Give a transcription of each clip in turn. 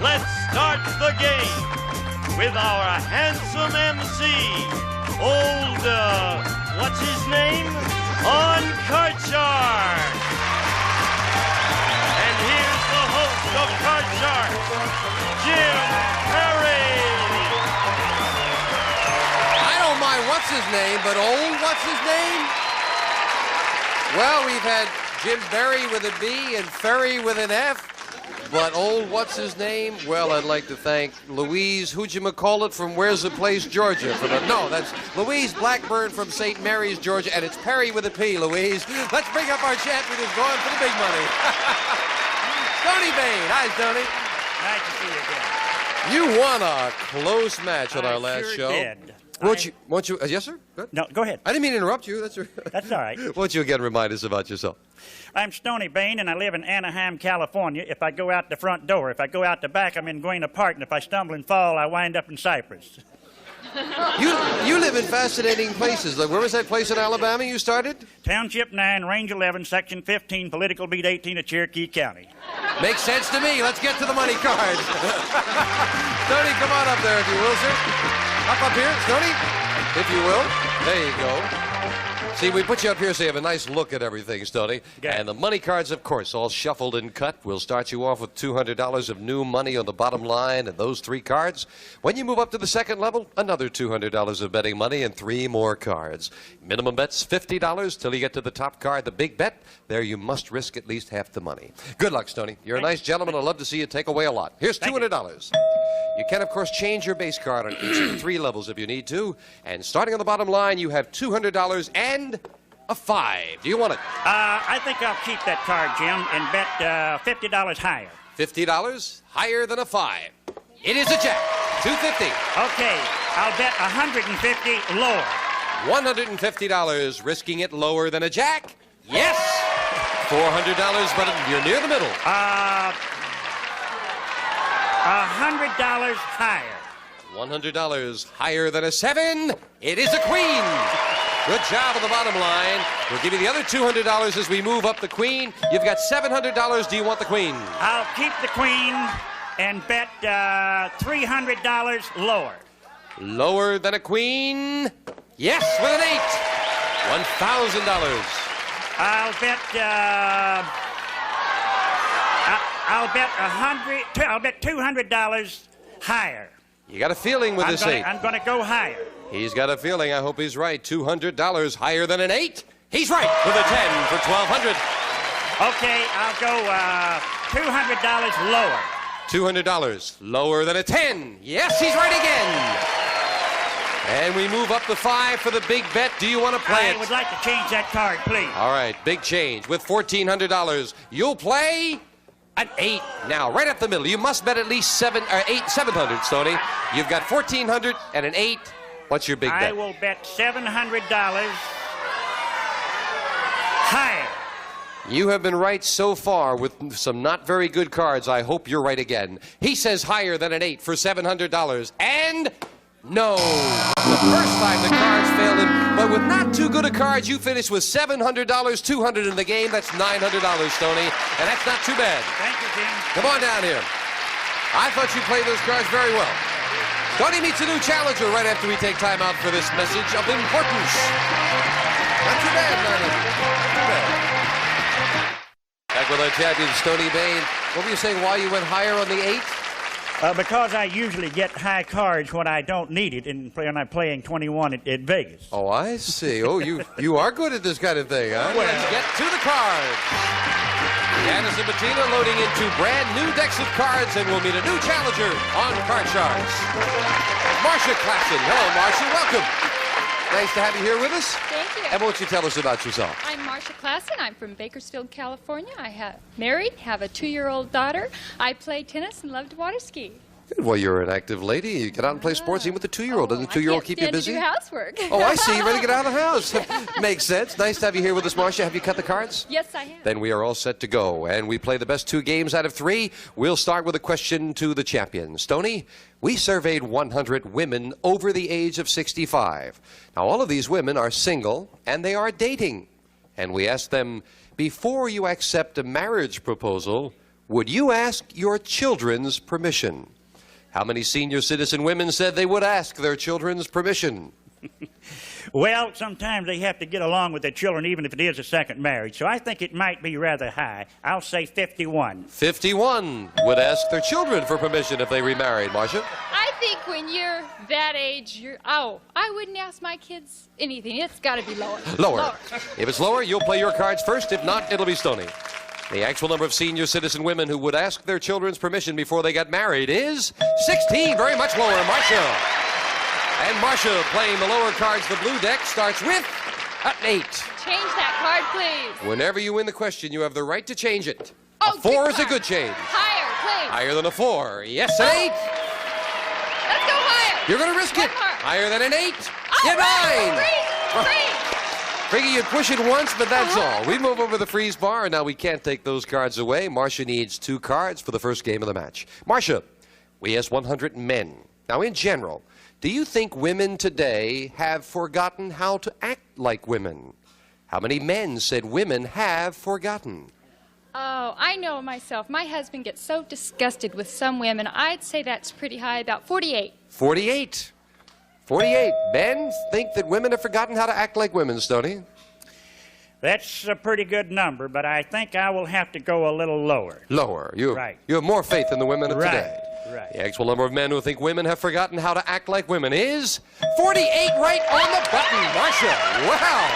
let's start the game with our handsome MC, old, what's his name? On Card Shark. And here's the host of Card Shark, Jim Perry. I don't mind what's his name, but old what's his name? Well, we've had Jim Berry with a B and Ferry with an F. But old what's his name? Well, I'd like to thank Louise, who'd-you-call-it, from Where's the Place, Georgia. No, that's Louise Blackburn from St. Mary's, Georgia, and it's Perry with a P, Louise. Let's bring up our champion who's going for the big money. Stoney Bain. Hi, Stoney. Nice to see you again. You won a close match on our last sure show. Did. Won't you, yes, sir? Good. No, go ahead. I didn't mean to interrupt you. That's all right. Won't you again remind us about yourself? I'm Stoney Bain, and I live in Anaheim, California. If I go out the front door, if I go out the back, I'm in Guena Park, and if I stumble and fall, I wind up in Cyprus. You live in fascinating places. Like, where was that place in Alabama you started? Township 9, Range 11, Section 15, Political Beat 18 of Cherokee County. Makes sense to me. Let's get to the money cards. Stoney, come on up there if you will, sir. Up here, Stoney, if you will. There you go. See, we put you up here so you have a nice look at everything, Stoney. Yeah. And the money cards, of course, all shuffled and cut. We'll start you off with $200 of new money on the bottom line and those 3 cards. When you move up to the second level, another $200 of betting money and 3 more cards. Minimum bet's $50 till you get to the top card, the big bet. There you must risk at least half the money. Good luck, Stoney. You're a nice gentleman. I'd love to see you take away a lot. Here's $200. You can, of course, change your base card on each of the 3 levels if you need to. And starting on the bottom line, you have $200 and a 5. Do you want it? I think I'll keep that card, Jim, and bet $50 higher. $50 higher than a 5. It is a jack. $250. Okay, I'll bet $150 lower. $150, risking it lower than a jack? Yes. $400, but you're near the middle. $100 higher. $100 higher than a 7. It is a queen. Good job on the bottom line. We'll give you the other $200 as we move up the queen. You've got $700. Do you want the queen? I'll keep the queen and bet $300 lower. Lower than a queen? Yes, with an 8. $1,000. I'll bet $200 higher. You got a feeling with this 8. I'm going to go higher. He's got a feeling. I hope he's right. $200 higher than an 8. He's right with a 10 for $1,200. Okay, I'll go $200 lower. $200 lower than a 10. Yes, he's right again. And we move up the 5 for the big bet. Do you want to play it? I would like to change that card, please. All right, big change with $1,400. You'll play an 8. Now, right up the middle. You must bet at least 700, Stoney. You've got $1,400 and an 8. What's your big bet? I will bet $700 higher. You have been right so far with some not very good cards. I hope you're right again. He says higher than an 8 for $700. And no. The first time the cards failed him. But with not too good a cards, you finished with $700, $200 in the game. That's $900, Stoney. And that's not too bad. Thank you, Jim. Come on down here. I thought you played those cards very well. Stoney meets a new challenger right after we take time out for this message of importance. Not too bad, not too bad. Back with our champion, Stoney Bain. What were you saying, why you went higher on the 8? Because I usually get high cards when I don't need it when I'm playing 21 at Vegas. Oh, I see. Oh, you are good at this kind of thing, huh? Well, let's get to the cards. Janice and Bettina loading into brand new decks of cards, and we'll meet a new challenger on Card Sharks. Marcia Clapson. Hello, Marcia. Welcome. Nice to have you here with us. Thank you. And won't you tell us about yourself? I'm Marcia Klassen. I'm from Bakersfield, California. I have married, have a 2-year-old daughter. I play tennis and love to water ski. Well, you're an active lady. You get out and play sports even with the 2-year-old. Doesn't the 2-year-old keep you busy? I can't stand to do housework. Oh, I see. You're ready to get out of the house. Makes sense. Nice to have you here with us, Marcia. Have you cut the cards? Yes, I have. Then we are all set to go. And we play the best 2 games out of 3. We'll start with a question to the champion. Stoney, we surveyed 100 women over the age of 65. Now, all of these women are single, and they are dating. And we asked them, before you accept a marriage proposal, would you ask your children's permission? How many senior citizen women said they would ask their children's permission? Well, sometimes they have to get along with their children even if it is a second marriage, so I think it might be rather high. I'll say 51. 51 would ask their children for permission if they remarried. Marcia? I think when you're that age, I wouldn't ask my kids anything. It's got to be lower. Lower. If it's lower, you'll play your cards first. If not, it'll be Stoney. The actual number of senior citizen women who would ask their children's permission before they got married is 16, very much lower. Marcia. And Marcia, playing the lower cards, the blue deck, starts with an 8. Change that card, please. Whenever you win the question, you have the right to change it. Oh, A 4 good is a card. good change. Higher, please. Higher than a 4. Yes, an 8. Let's go higher. You're going to risk it. One more. Higher than an 8. Oh, Get 9. Freeze. Friggy, you push it once, but that's all. We move over the freeze bar, and now we can't take those cards away. Marcia needs 2 cards for the first game of the match. Marcia, we asked 100 men. Now, in general, do you think women today have forgotten how to act like women? How many men said women have forgotten? Oh, I know myself. My husband gets so disgusted with some women. I'd say that's pretty high, about 48. 48. 48. Men think that women have forgotten how to act like women, Stoney. That's a pretty good number, but I think I will have to go a little lower. Lower. You Right. have more faith in the women of Right. today. Right. The actual number of men who think women have forgotten how to act like women is 48, right on the button. Marcia, wow.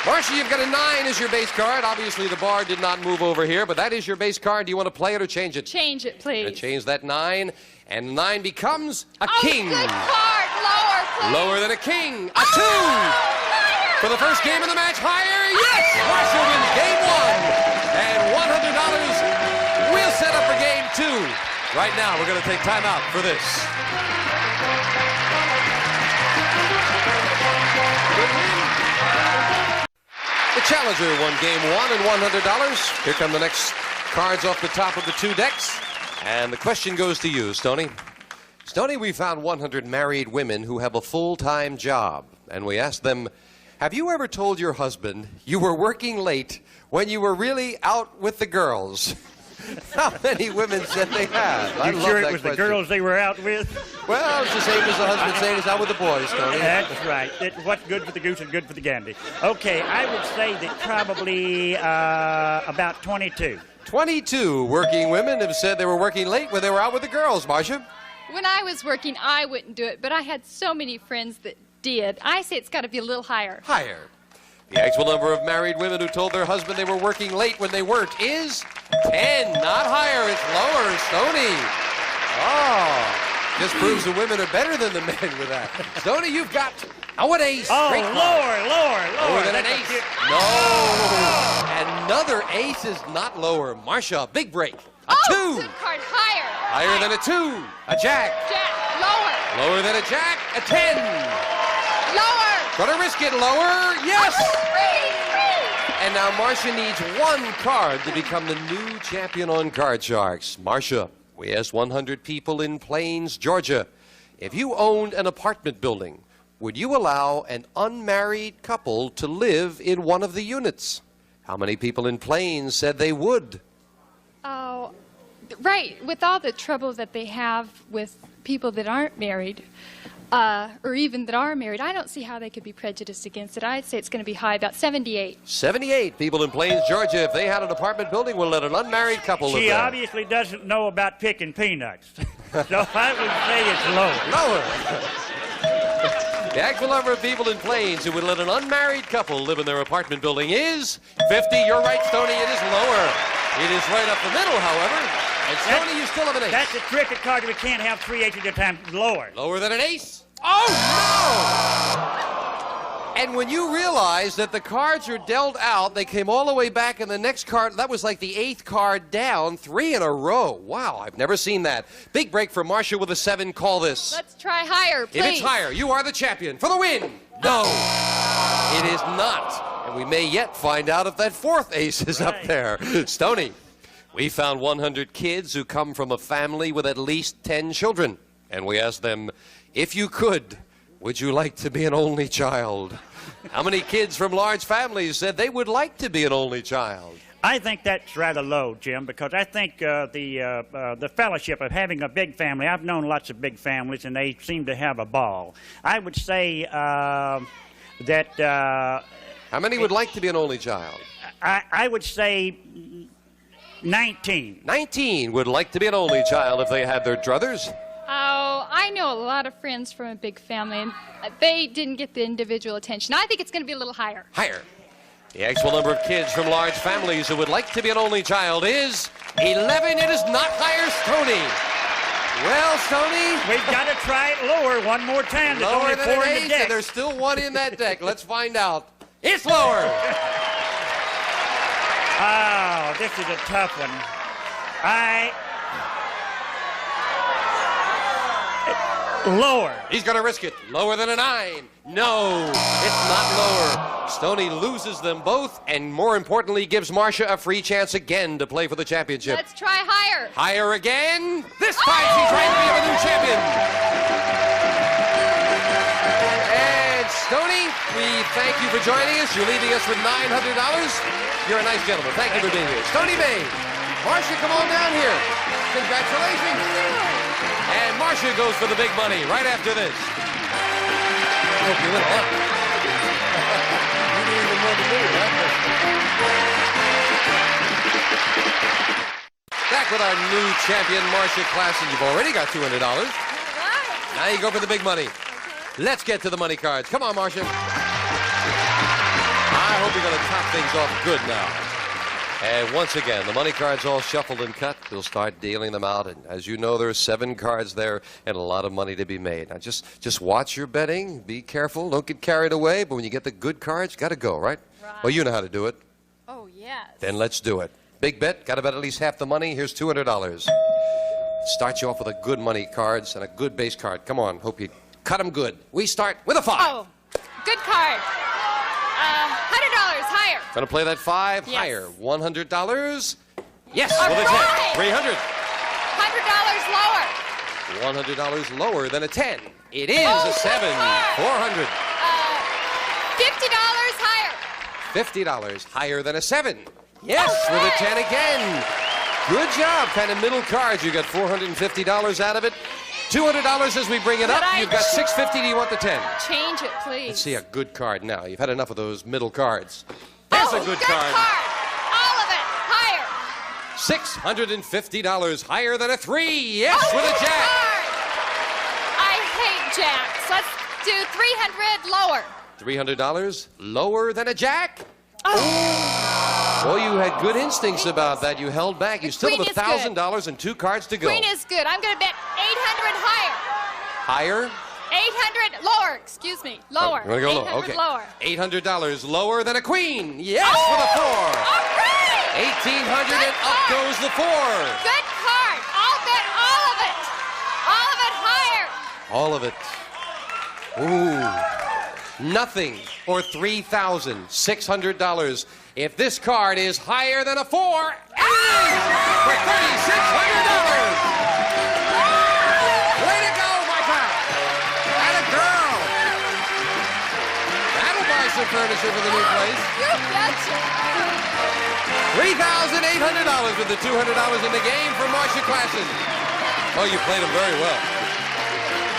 Marcia, you've got a 9 as your base card. Obviously, the bar did not move over here, but that is your base card. Do you want to play it or change it? Change it, please. Change that 9, and 9 becomes a Oh, king. good card. Lower, please. Lower than a king. A 2. Higher. For the first game of the match, higher. Yes! Marcia wins game 1. And $100 we'll set up for game 2. Right now, we're going to take time out for this. The challenger won game 1 and $100. Here come the next cards off the top of the 2 decks. And the question goes to you, Stoney. Stoney, we found 100 married women who have a full-time job. And we asked them, have you ever told your husband you were working late when you were really out with the girls? How many women said they have? I You love sure that it was the question. girls they were out with? Well, it's the same as the husband saying he's out with the boys, Tony. That's right. What's good for the goose is good for the gander. Okay, I would say that probably about 22. 22 working women have said they were working late when they were out with the girls, Marcia. When I was working, I wouldn't do it, but I had so many friends that did. I say it's got to be a little higher. Higher. The actual number of married women who told their husband they were working late when they weren't is 10. Not higher, it's lower, Stoney. Oh, just proves the women are better than the men with that. Stoney, you've got an ace. Oh, Great call. lower. Lower than an That's ace. No. Another ace is not lower. Marcia, big break. A 2. Good card. Higher. Higher than a 2. A jack. Jack. Lower. Lower than a jack. A 10. Lower. Gonna risk it lower. Yes. Freeze. And now Marcia needs 1 card to become the new champion on Card Sharks. Marcia, we asked 100 people in Plains, Georgia, if you owned an apartment building, would you allow an unmarried couple to live in one of the units? How many people in Plains said they would? Oh, right. With all the trouble that they have with people that aren't married, or even that are married, I don't see how they could be prejudiced against it. I'd say it's going to be high, about 78. 78 people in Plains, Georgia, if they had an apartment building, will let an unmarried couple live She there. obviously doesn't know about picking peanuts. So I would say it's lower. Lower. The actual number of people in Plains who would let an unmarried couple live in their apartment building is 50. You're right, Stoney, it is lower. It is right up the middle, however. And Stoney, you still have an ace. That's a cricket card. We can't have 3 aces at a time. Lower. Lower than an ace. Oh, no! And when you realize that the cards are dealt out, they came all the way back, and the next card, that was like the 8th card down, 3 in a row. Wow, I've never seen that. Big break for Marcia with a 7. Call this. Let's try higher, please. If it's higher, you are the champion for the win. No, it is not. And we may yet find out if that 4th ace is up there. Stoney, we found 100 kids who come from a family with at least 10 children. And we asked them, if you could, would you like to be an only child? How many kids from large families said they would like to be an only child? I think that's rather low, Jim, because I think the fellowship of having a big family, I've known lots of big families, and they seem to have a ball. I would say that... How many would like to be an only child? I would say 19. 19 would like to be an only child if they had their druthers. Oh, I know a lot of friends from a big family, and they didn't get the individual attention. I think it's going to be a little higher. Higher. The actual number of kids from large families who would like to be an only child is 11. It is not higher, Stoney. Well, Stoney. We've got to try it lower one more time. There's Lower only than 4 an in the 8, deck. and there's still 1 in that deck. Let's find out. It's lower. Oh, this is a tough one. Lower. He's going to risk it. Lower than a 9. No, it's not lower. Stoney loses them both, and more importantly, gives Marcia a free chance again to play for the championship. Let's try higher. Higher again. This time she's trying to be a new champion. And Stoney, we thank you for joining us. You're leaving us with $900. You're a nice gentleman. Thank you for being here. Stoney Bain. Marcia, come on down here. Congratulations. And Marcia goes for the big money right after this. I hope you went up. You didn't even know to do that. Back with our new champion, Marcia Klassen. You've already got $200. Right. Now you go for the big money. Let's get to the money cards. Come on, Marcia. I hope you're going to top things off good now. And once again, the money cards all shuffled and cut. We'll start dealing them out. And as you know, there are 7 cards there and a lot of money to be made. Now, just watch your betting. Be careful. Don't get carried away. But when you get the good cards, got to go, right? Well, you know how to do it. Oh, yes. Then let's do it. Big bet. Got to bet at least half the money. Here's $200. Start you off with a good money cards and a good base card. Come on. Hope you cut them good. We start with a 5. Oh, good card. $100 higher. Gonna play that 5 Yes. higher. $100. Yes, All with a 10. right. $300. $100 lower. $100 lower than a 10. It is Oh, a 7. good card. $400. $50 higher. $50 higher than a 7. Yes, All with a right. 10 again. Good job. Kind of middle cards. You got $450 out of it. $200 as we bring it up. But I You've got $650. Do you want the 10? Change it, please. Let's see a good card now. You've had enough of those middle cards. There's a good card. All of it higher. $650 higher than a 3. Yes, with a good jack. card. I hate jacks. Let's do $300 lower. $300 lower than a jack. Oh. Boy, you had good instincts about that. You held back. You still have Queen is good. $1,000 and 2 cards to go. Queen is good. I'm going to bet $800 higher. Higher? 800 lower. Excuse me. Lower. You want to go lower? 800 Okay. lower. $800 lower than a queen. Yes, with a 4. All right. $1,800 Good and up card. goes the 4. Good card. I'll bet all of it. All of it higher. All of it. Ooh. Nothing or $3,600. If this card is higher than a 4, it is for $3,600. Way to go, Micah. And a girl. That'll buy some furniture for the new place. You betcha. $3,800 with the $200 in the game for Marcia Klassen. Oh, you played them very well.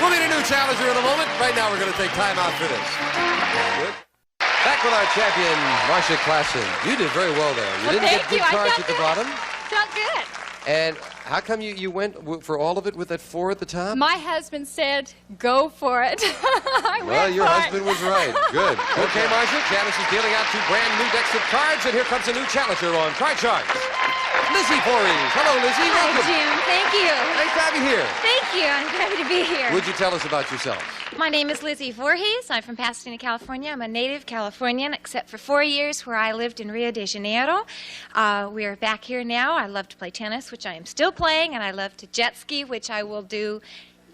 We'll meet a new challenger in a moment. Right now, we're going to take time out for this. Good. Back with our champion, Marcia Klassen. You did very well there. You Well, didn't get thank good you. I cards felt at the good. bottom. Felt good. And how come you went for all of it with that 4 at the top? My husband said, go for it. I Well, went your for husband it. was right. Good. Okay, Marcia, Janice is dealing out 2 brand new decks of cards, and here comes a new challenger on Card Sharks. Lizzie Voorhees. Hello, Lizzie. Hi, Welcome. Jim. Thank you. Nice to have you here. Thank you. I'm happy to be here. Would you tell us about yourself? My name is Lizzie Voorhees. I'm from Pasadena, California. I'm a native Californian, except for 4 years where I lived in Rio de Janeiro. We are back here now. I love to play tennis, which I am still playing, and I love to jet ski, which I will do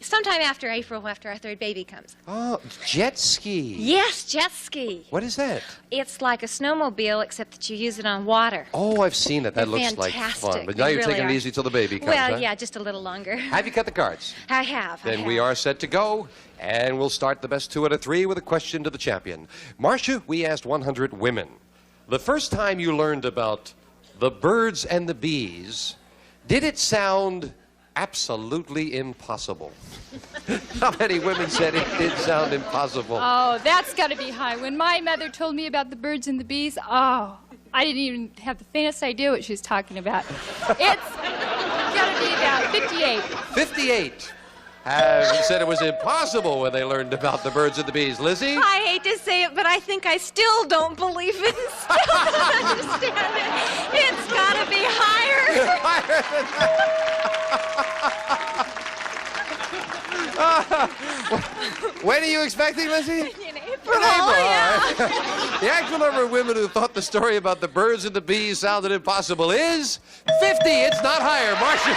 sometime after April, after our third baby comes. Oh, jet ski. Yes, jet ski. What is that? It's like a snowmobile, except that you use it on water. Oh, I've seen it. That They're looks like fantastic. fun. But now They you're really taking are. it easy till the baby comes, Well, huh? yeah, just a little longer. Have you cut the cards? I have. Then we are set to go, and we'll start the best 2 out of 3 with a question to the champion. Marcia, we asked 100 women. The first time you learned about the birds and the bees, did it sound absolutely impossible? How many women said it did sound impossible? Oh, that's got to be high. When my mother told me about the birds and the bees, oh, I didn't even have the faintest idea what she was talking about. It's got to be about 58. 58 have said it was impossible when they learned about the birds and the bees. Lizzie? I hate to say it, but I think I still don't believe it and still don't understand it. It's got to be higher. When are you expecting, Lizzie? In April, Yeah. The actual number of women who thought the story about the birds and the bees sounded impossible is 50. It's not higher. Marcia.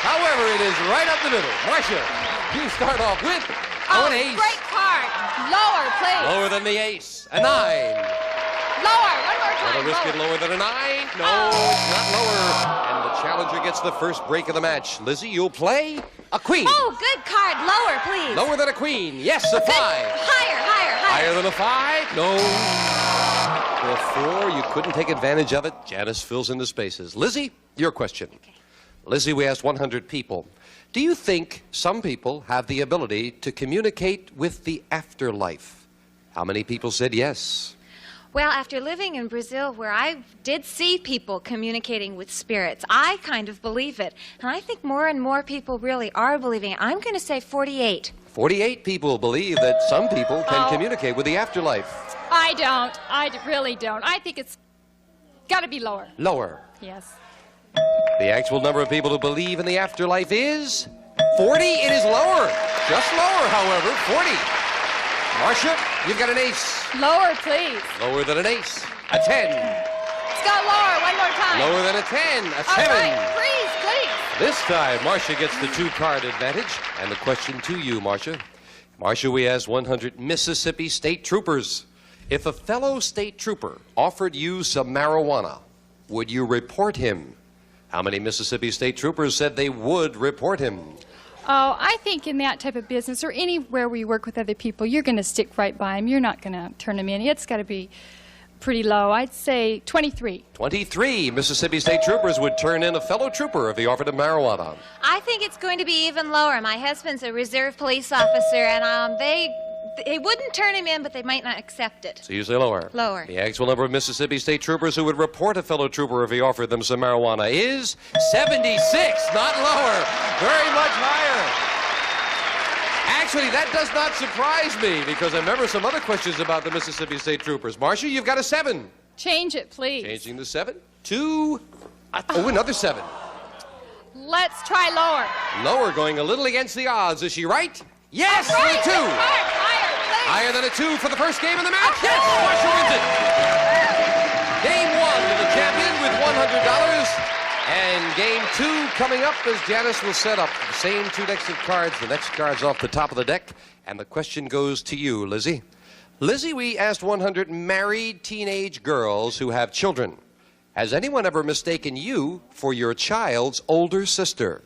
However, it is right up the middle. Marcia, you start off with an ace. Great card. Lower, please. Lower than the ace. A 9. Lower. One more time. Want to risk it lower than a 9? No, not lower. And the challenger gets the first break of the match. Lizzie, you'll play a queen. Oh, good card. Lower, please. Lower than a queen. Yes, a 5. Higher. Higher than a 5? No. For a 4, you couldn't take advantage of it. Janice fills in the spaces. Lizzie, your question. Lizzie, we asked 100 people. Do you think some people have the ability to communicate with the afterlife? How many people said yes? Well, after living in Brazil, where I did see people communicating with spirits, I kind of believe it. And I think more and more people really are believing it. I'm going to say 48. 48 people believe that some people can communicate with the afterlife. I don't. I really don't. I think it's got to be lower. Lower. Yes. The actual number of people who believe in the afterlife is 40. It is lower. Just lower, however, 40. Marcia, you've got an ace. Lower, please. Lower than an ace. A 10. Let's go lower. One more time. Lower than a 10. A 7. All right. Please. This time, Marcia gets the 2-card advantage. And the question to you, Marcia. Marcia, we asked 100 Mississippi State Troopers. If a fellow state trooper offered you some marijuana, would you report him? How many Mississippi State Troopers said they would report him? Oh, I think in that type of business or anywhere where you work with other people, you're going to stick right by them. You're not going to turn them in. It's got to be pretty low. I'd say 23. 23 Mississippi State Troopers would turn in a fellow trooper if he offered him marijuana. I think it's going to be even lower. My husband's a reserve police officer, and they wouldn't turn him in, but they might not accept it. So you say lower. Lower. The actual number of Mississippi State Troopers who would report a fellow trooper if he offered them some marijuana is 76, not lower. Very much higher. Actually, that does not surprise me because I remember some other questions about the Mississippi State Troopers. Marcia, you've got a 7. Change it, please. Changing the 7 to another 7. Let's try lower. Lower, going a little against the odds. Is she right? Yes, Right. for a 2. Higher, please. Higher than a 2 for the first game of the match. Yes, Marcia wins it. Game 1 to the champion with $100. And game 2 coming up as Janice will set up the same 2 decks of cards. The next card's off the top of the deck. And the question goes to you, Lizzie. Lizzie, we asked 100 married teenage girls who have children. Has anyone ever mistaken you for your child's older sister?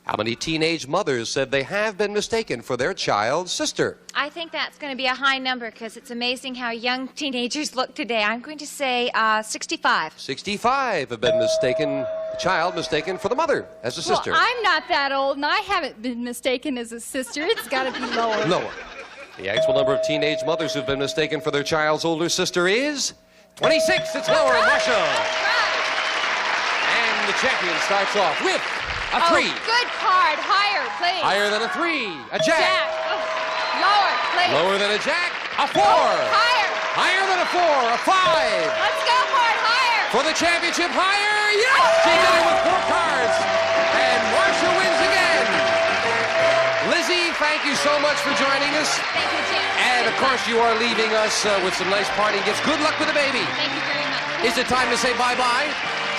How many teenage mothers said they have been mistaken for their child's sister? I think that's going to be a high number because it's amazing how young teenagers look today. I'm going to say 65. 65 have been mistaken, a child mistaken for the mother as a sister. Well, I'm not that old, and I haven't been mistaken as a sister. It's got to be lower. Lower. The actual number of teenage mothers who've been mistaken for their child's older sister is 26. It's lower, Marcia. And the champion starts off with a 3. Good card. Higher, please. Higher than a 3. A jack. Oh, lower, please. Lower than a jack. A 4. Higher. Higher than a 4. A 5. Let's go for it. Higher. For the championship, higher. Yes! She did it with 4 cards. And Marcia wins again. Lizzie, thank you so much for joining us. Thank you, Jim. And of course, you are leaving us with some nice party gifts. Good luck with the baby. Thank you very much. Is it time to say bye-bye?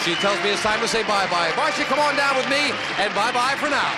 She tells me it's time to say bye-bye. Marcia, come on down with me, and bye-bye for now.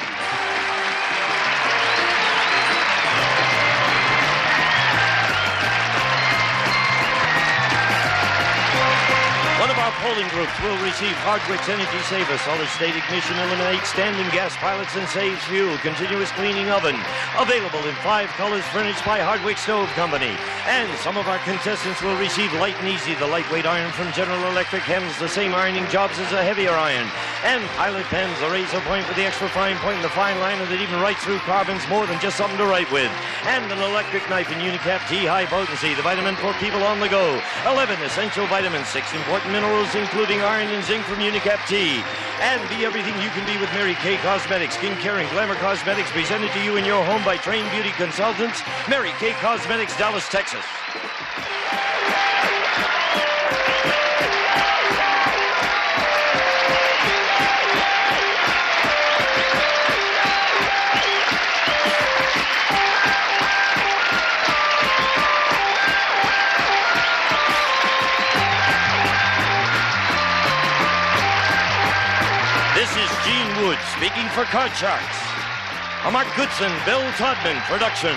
polling groups will receive Hardwick's Energy Saver solid-state ignition, eliminates standing gas pilots and saves fuel, continuous cleaning oven. Available in 5 colors, furnished by Hardwick Stove Company. And some of our contestants will receive Light and Easy, the lightweight iron from General Electric, handles the same ironing jobs as a heavier iron. And Pilot pens, the razor point with the extra fine point and the fine liner that even writes through carbons, more than just something to write with. And an electric knife in Unicap T High Potency, the vitamin for people on the go. 11 essential vitamins, 6 important minerals, including iron and zinc from Unicap T. And be everything you can be with Mary Kay Cosmetics. Skincare and glamour cosmetics presented to you in your home by trained beauty consultants. Mary Kay Cosmetics, Dallas, Texas. This is Gene Wood speaking for Card Sharks. A Mark Goodson-Bill Todman production.